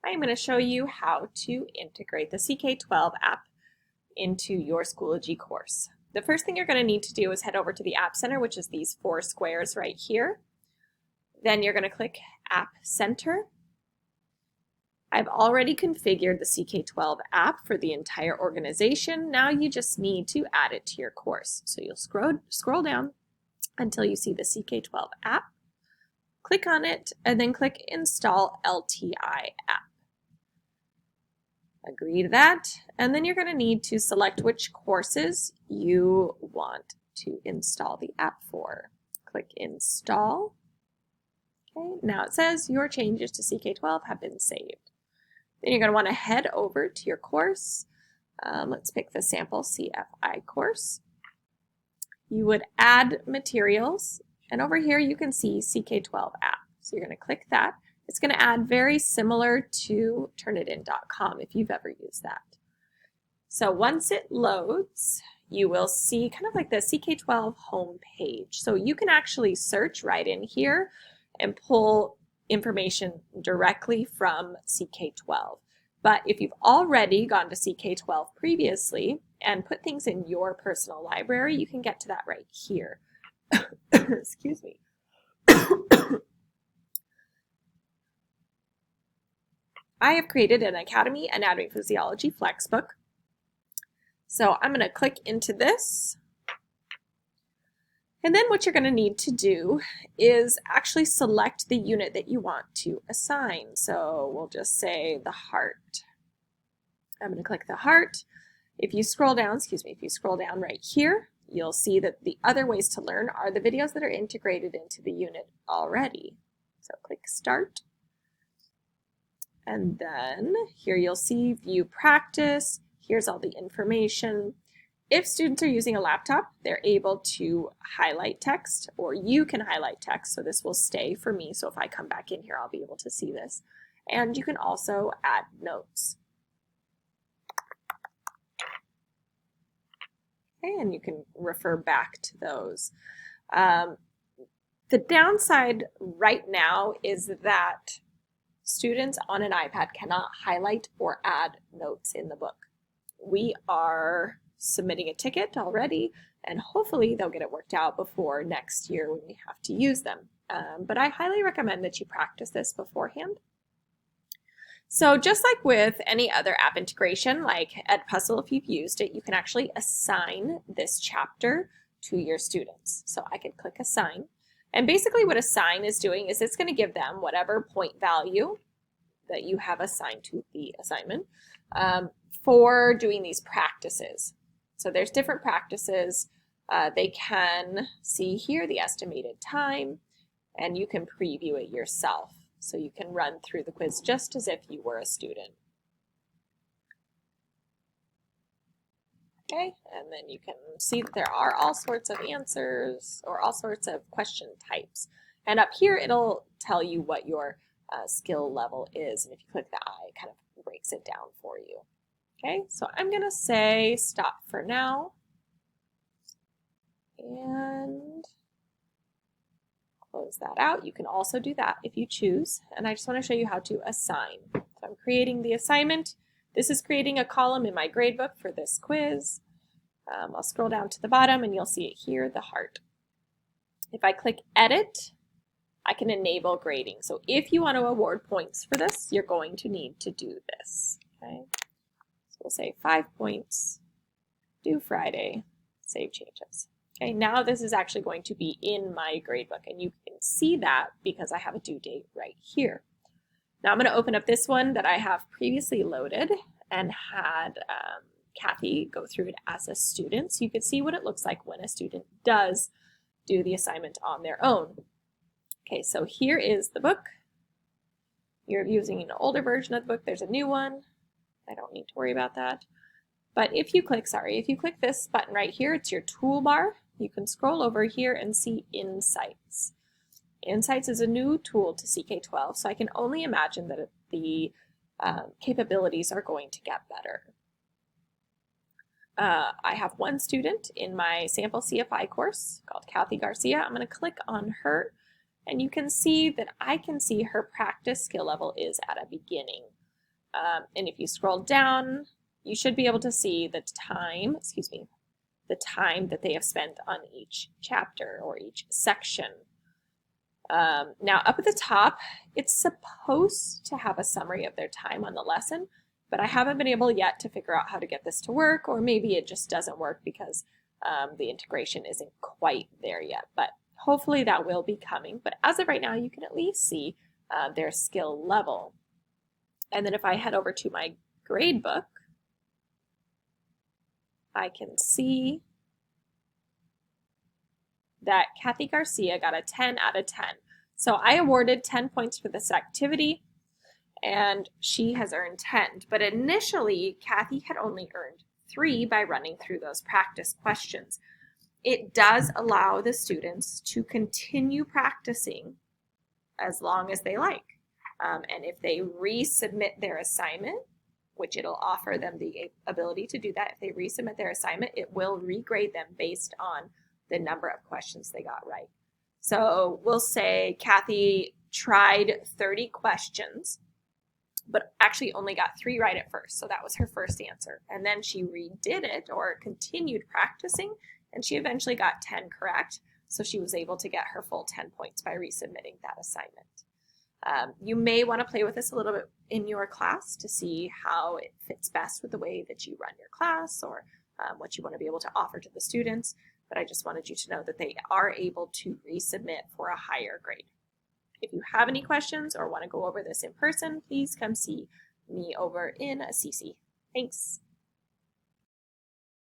I'm going to show you how to integrate the CK12 app into your Schoology course. The first thing you're going to need to do is head over to the App Center, which is these 4 squares right here. Then you're going to click App Center. I've already configured the CK12 app for the entire organization. Now you just need to add it to your course. So you'll scroll down until you see the CK12 app. Click on it and then click Install LTI app. Agree to that, and then you're going to need to select which courses you want to install the app for. Click Install. Okay, now it says your changes to CK12 have been saved. Then you're going to want to head over to your course. Let's pick the sample CFI course. You would add materials, and over here you can see CK12 app. So you're going to click that. It's going to add very similar to Turnitin.com if you've ever used that. So once it loads, you will see kind of like the CK12 home page. So you can actually search right in here and pull information directly from CK12. But if you've already gone to CK12 previously and put things in your personal library, you can get to that right here. Excuse me. I have created an Academy Anatomy Physiology Flexbook. So I'm going to click into this. And then what you're going to need to do is actually select the unit that you want to assign. So we'll just say the heart. I'm going to click the heart. If you scroll down, right here, you'll see that the other ways to learn are the videos that are integrated into the unit already. So click Start. And then here you'll see View Practice. Here's all the information. If students are using a laptop, they're able to highlight text, or you can highlight text, so this will stay for me. So if I come back in here, I'll be able to see this. And you can also add notes. Okay, and you can refer back to those. The downside right now is that students on an iPad cannot highlight or add notes in the book. We are submitting a ticket already, and hopefully they'll get it worked out before next year when we have to use them. But I highly recommend that you practice this beforehand. So just like with any other app integration, like Edpuzzle, if you've used it, you can actually assign this chapter to your students. So I could click Assign. And basically what Assign is doing is it's going to give them whatever point value that you have assigned to the assignment for doing these practices. So there's different practices. They can see here the estimated time, and you can preview it yourself. So you can run through the quiz just as if you were a student. Okay, and then you can see that there are all sorts of answers or all sorts of question types. And up here, it'll tell you what your skill level is. And if you click the I, it kind of breaks it down for you. Okay, so I'm going to say stop for now. And close that out. You can also do that if you choose. And I just want to show you how to assign. So I'm creating the assignment. This is creating a column in my gradebook for this quiz. I'll scroll down to the bottom and you'll see it here, the heart. If I click Edit, I can enable grading. So if you want to award points for this, you're going to need to do this. Okay. So we'll say 5 points, due Friday, save changes. Okay, now this is actually going to be in my gradebook, and you can see that because I have a due date right here. Now I'm going to open up this one that I have previously loaded and had Kathy go through it as a student, so you can see what it looks like when a student does do the assignment on their own. Okay, so here is the book. You're using an older version of the book. There's a new one. I don't need to worry about that. But if you click this button right here, it's your toolbar. You can scroll over here and see Insights. Insights is a new tool to CK12, so I can only imagine that the capabilities are going to get better. I have one student in my sample CFI course called Kathy Garcia. I'm going to click on her, and you can see that I can see her practice skill level is at a beginning. And if you scroll down, you should be able to see the time that they have spent on each chapter or each section. Now up at the top, it's supposed to have a summary of their time on the lesson, but I haven't been able yet to figure out how to get this to work, or maybe it just doesn't work because the integration isn't quite there yet, but hopefully that will be coming. But as of right now, you can at least see their skill level. And then if I head over to my grade book, I can see that Kathy Garcia got a 10 out of 10. So I awarded 10 points for this activity, and she has earned 10. But initially, Kathy had only earned 3 by running through those practice questions. It does allow the students to continue practicing as long as they like. And if they resubmit their assignment, which it'll offer them the ability to do that, if they resubmit their assignment, it will regrade them based on the number of questions they got right. So we'll say Kathy tried 30 questions, but actually only got 3 right at first. So that was her first answer. And then she redid it or continued practicing, and she eventually got 10 correct. So she was able to get her full 10 points by resubmitting that assignment. You may want to play with this a little bit in your class to see how it fits best with the way that you run your class, or what you want to be able to offer to the students. But I just wanted you to know that they are able to resubmit for a higher grade. If you have any questions or want to go over this in person, please come see me over in CC. Thanks.